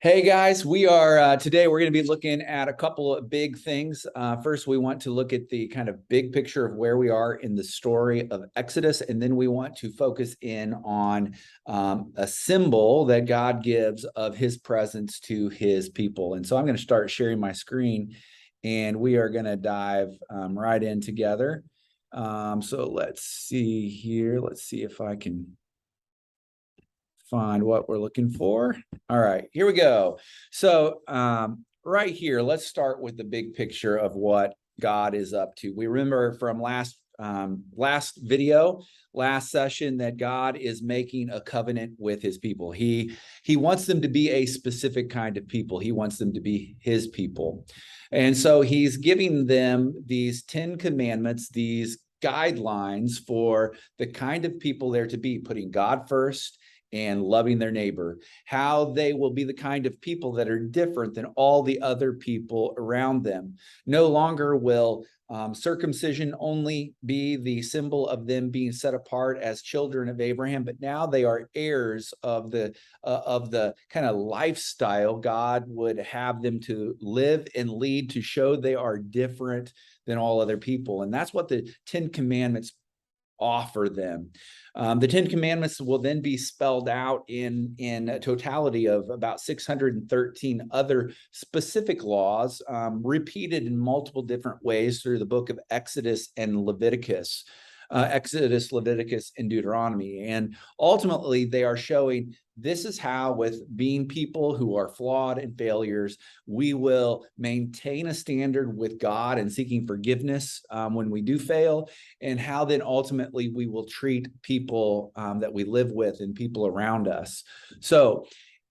Hey guys, we are today we're going to be looking at a couple of big things. First, we want to look at the kind of big picture of where we are in the story of Exodus, and then we want to focus in on a symbol that God gives of his presence to his people. And so I'm going to start sharing my screen, and we are going to dive right in together. So let's see here. Let's see if I can find what we're looking for. All right, here we go. So right here, let's start with the big picture of what God is up to. We remember from last video, last session, that God is making a covenant with his people. He wants them to be a specific kind of people. He wants them to be his people. And so he's giving them these 10 commandments, these guidelines for the kind of people they're to be, putting God first and loving their neighbor, how they will be the kind of people that are different than all the other people around them. No longer will circumcision only be the symbol of them being set apart as children of Abraham, but now they are heirs of the kind of lifestyle God would have them to live and lead, to show they are different than all other people. And that's what the 10 Commandments offer them. The 10 Commandments will then be spelled out in a totality of about 613 other specific laws, repeated in multiple different ways through the book of Exodus and Leviticus. Exodus, Leviticus, and Deuteronomy. And ultimately, they are showing this is how, with being people who are flawed and failures, we will maintain a standard with God and seeking forgiveness when we do fail, and how then ultimately we will treat people that we live with and people around us. So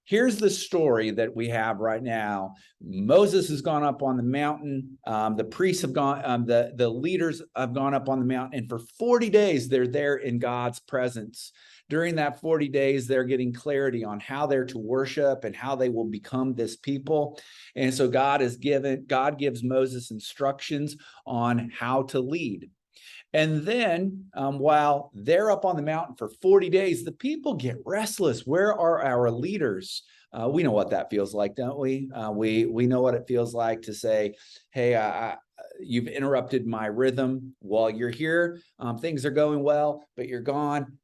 here's the story that we have right now. Moses has gone up on the mountain. The priests have gone, the leaders have gone up on the mountain, and for 40 days, they're there in God's presence. During that 40 days, they're getting clarity on how they're to worship and how they will become this people. And so God gives Moses instructions on how to lead. And then while they're up on the mountain for 40 days, the people get restless. Where are our leaders? We know what that feels like, don't we? We know what it feels like to say, hey, you've interrupted my rhythm while you're here. Things are going well, but you're gone.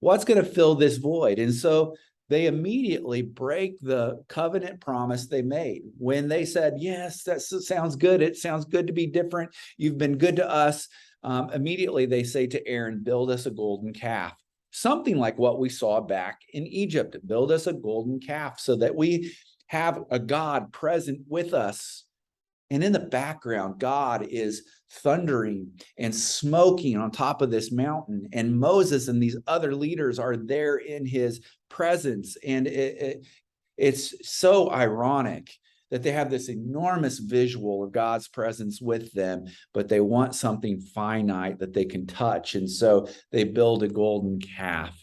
What's going to fill this void? And so they immediately break the covenant promise they made when they said, yes, that sounds good. It sounds good to be different. You've been good to us. Immediately they say to Aaron, build us a golden calf. Something like what we saw back in Egypt. Build us a golden calf so that we have a God present with us. And in the background, God is thundering and smoking on top of this mountain. And Moses and these other leaders are there in his presence. And it's so ironic that they have this enormous visual of God's presence with them, but they want something finite that they can touch. And so they build a golden calf.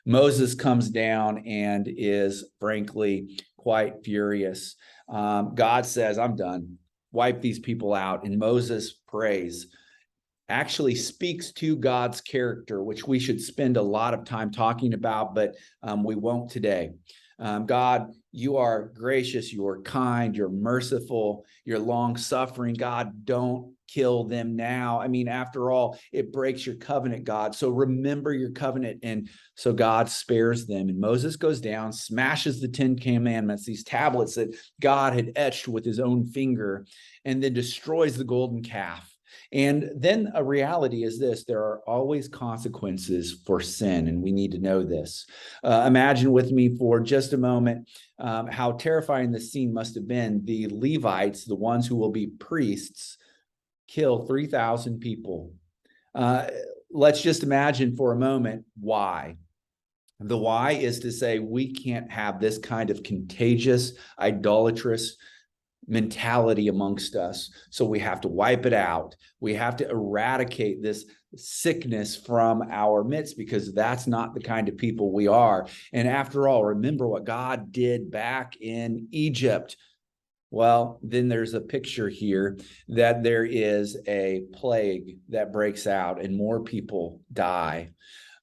Moses comes down and is frankly quite furious. God says, I'm done. Wipe these people out. And Moses prays, actually speaks to God's character, which we should spend a lot of time talking about, but we won't today. God, you are gracious, you are kind, you're merciful, you're long-suffering. God, don't kill them now. I mean, after all, it breaks your covenant, God. So remember your covenant. And so God spares them. And Moses goes down, smashes the 10 Commandments, these tablets that God had etched with his own finger, and then destroys the golden calf. And then a reality is this: there are always consequences for sin, and we need to know this. Imagine with me for just a moment how terrifying this scene must have been. The Levites, the ones who will be priests, kill 3,000 people. Let's just imagine for a moment why. The why is to say we can't have this kind of contagious, idolatrous mentality amongst us. So we have to wipe it out. We have to eradicate this sickness from our midst, because that's not the kind of people we are. And after all, remember what God did back in Egypt. Well, then there's a picture here that there is a plague that breaks out and more people die.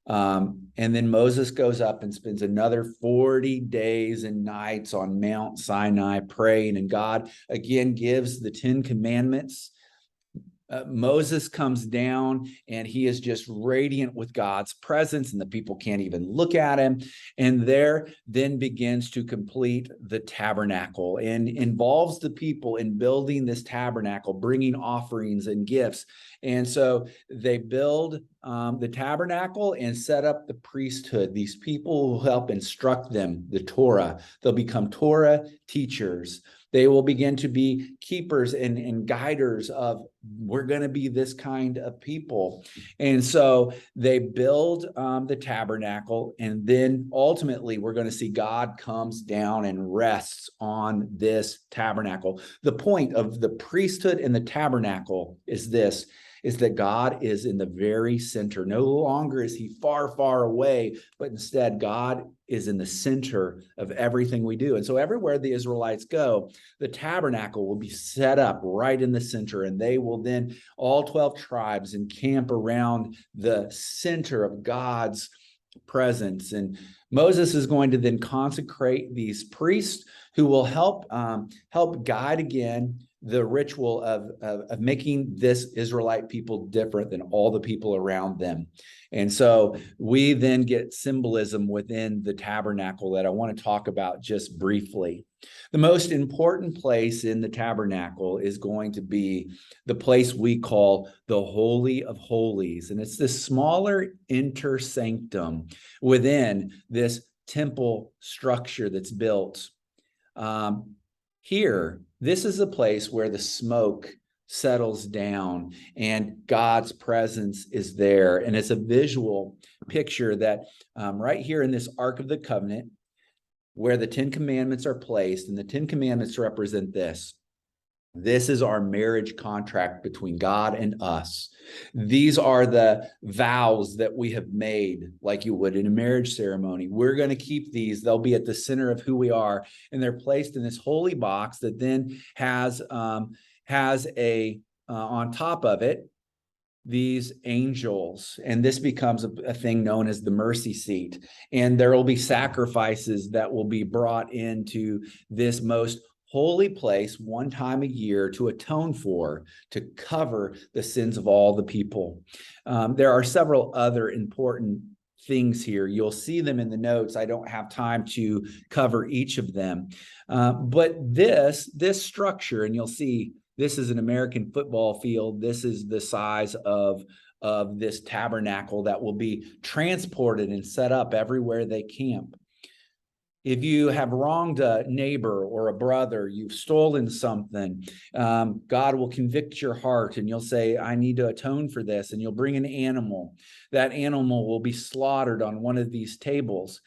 And then Moses goes up and spends another 40 days and nights on Mount Sinai praying, and God again gives the 10 Commandments. Moses comes down and he is just radiant with God's presence, and the people can't even look at him. And there then begins to complete the tabernacle and involves the people in building this tabernacle, bringing offerings and gifts. And so they build the tabernacle and set up the priesthood. These people will help instruct them, the Torah. They'll become Torah teachers. They will begin to be keepers and guiders of, we're going to be this kind of people. And so they build the tabernacle, and then ultimately we're going to see God comes down and rests on this tabernacle. The point of the priesthood and the tabernacle is this, is that God is in the very center. No longer is he far, far away, but instead God is in the center of everything we do. And so everywhere the Israelites go, the tabernacle will be set up right in the center, and they will then, all 12 tribes, encamp around the center of God's presence. And Moses is going to then consecrate these priests who will help guide again the ritual of making this Israelite people different than all the people around them. And so we then get symbolism within the tabernacle that I want to talk about just briefly. The most important place in the tabernacle is going to be the place we call the Holy of Holies. And it's this smaller inner sanctum within this temple structure that's built. Here, this is a place where the smoke settles down and God's presence is there. And it's a visual picture that right here in this Ark of the Covenant, where the 10 Commandments are placed, and the 10 Commandments represent this. This is our marriage contract between God and us. These are the vows that we have made, like you would in a marriage ceremony. We're going to keep these. They'll be at the center of who we are, and they're placed in this holy box that then has a on top of it these angels, and this becomes a thing known as the mercy seat. And there will be sacrifices that will be brought into this most holy place one time a year to atone for, to cover the sins of all the people. There are several other important things here. You'll see them in the notes. I don't have time to cover each of them. But this structure, and you'll see this is an American football field. This is the size of this tabernacle that will be transported and set up everywhere they camp. If you have wronged a neighbor or a brother, you've stolen something, God will convict your heart, and you'll say, I need to atone for this. And you'll bring an animal. That animal will be slaughtered on one of these tables.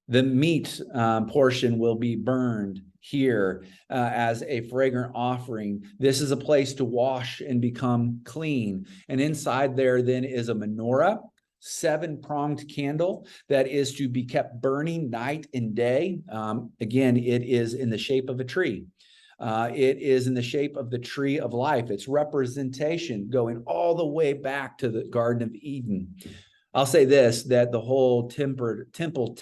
The meat portion will be burned here as a fragrant offering. This is a place to wash and become clean. And inside there then is a menorah, 7-pronged candle that is to be kept burning night and day. Again, it is in the shape of a tree. It is in the shape of the tree of life. It's representation going all the way back to the Garden of Eden. I'll say this, that the whole temple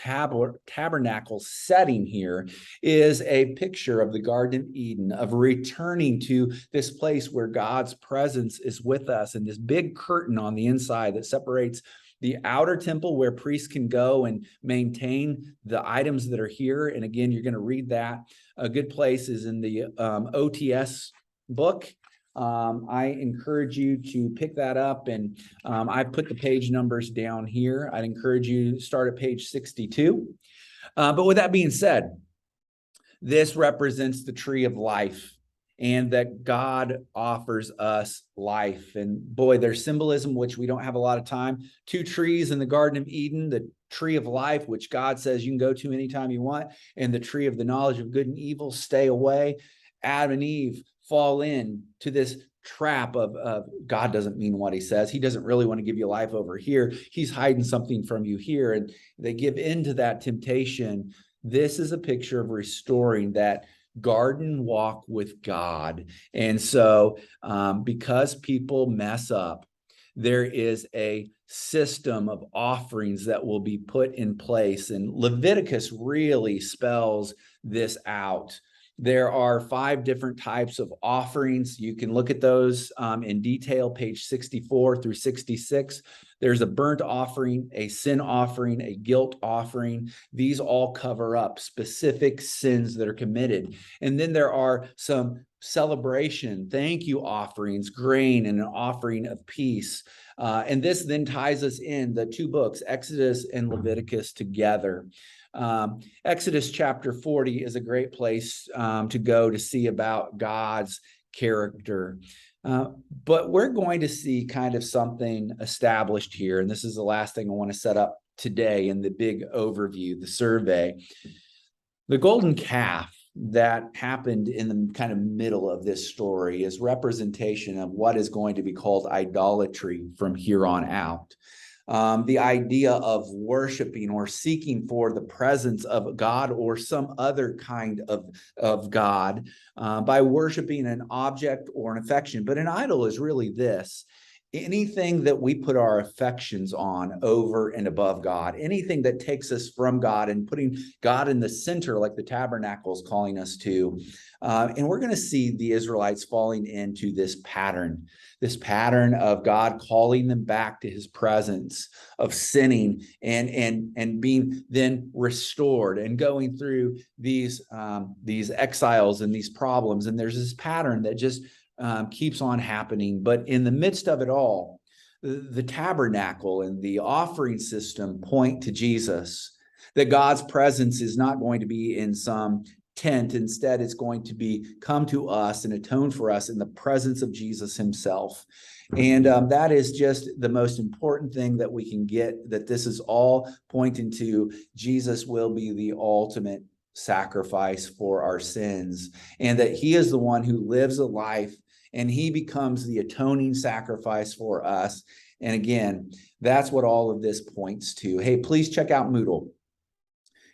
tabernacle setting here is a picture of the Garden of Eden, of returning to this place where God's presence is with us, and this big curtain on the inside that separates the outer temple where priests can go and maintain the items that are here. And again, you're going to read that. A good place is in the OTS book. I encourage you to pick that up, and I put the page numbers down here. I'd encourage you to start at page 62. But with that being said, this represents the tree of life, and that God offers us life. And boy, there's symbolism, which we don't have a lot of time. 2 trees in the Garden of Eden, the tree of life, which God says you can go to anytime you want, and the tree of the knowledge of good and evil, stay away. Adam and Eve fall in to this trap of God doesn't mean what he says. He doesn't really want to give you life over here. He's hiding something from you here. And they give into that temptation. This is a picture of restoring that garden walk with God. And so because people mess up, there is a system of offerings that will be put in place. And Leviticus really spells this out. There are 5 different types of offerings. You can look at those in detail, page 64 through 66. There's a burnt offering, a sin offering, a guilt offering. These all cover up specific sins that are committed. And then there are some celebration, thank you offerings, grain, and an offering of peace. And this then ties us in the 2 books, Exodus and Leviticus, together. Exodus chapter 40 is a great place to go to see about God's character. But we're going to see kind of something established here. And this is the last thing I want to set up today in the big overview, the survey. The golden calf that happened in the kind of middle of this story is representation of what is going to be called idolatry from here on out. The idea of worshiping or seeking for the presence of God or some other kind of God by worshiping an object or an affection. But an idol is really this: anything that we put our affections on over and above God, anything that takes us from God and putting God in the center, like the Tabernacle is calling us to. And we're going to see the Israelites falling into this pattern of God calling them back to his presence, of sinning and being then restored and going through these exiles and these problems. And there's this pattern that just keeps on happening. But in the midst of it all, the tabernacle and the offering system point to Jesus, that God's presence is not going to be in some tent. Instead, it's going to be come to us and atone for us in the presence of Jesus himself. And that is just the most important thing that we can get, that this is all pointing to Jesus will be the ultimate sacrifice for our sins, and that he is the one who lives a life and he becomes the atoning sacrifice for us. And again, that's what all of this points to. Hey, please check out Moodle.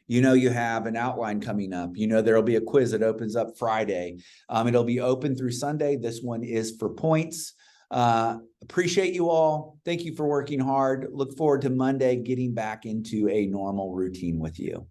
You know, you have an outline coming up. You know, there'll be a quiz that opens up Friday. It'll be open through Sunday. This one is for points. Appreciate you all. Thank you for working hard. Look forward to Monday getting back into a normal routine with you.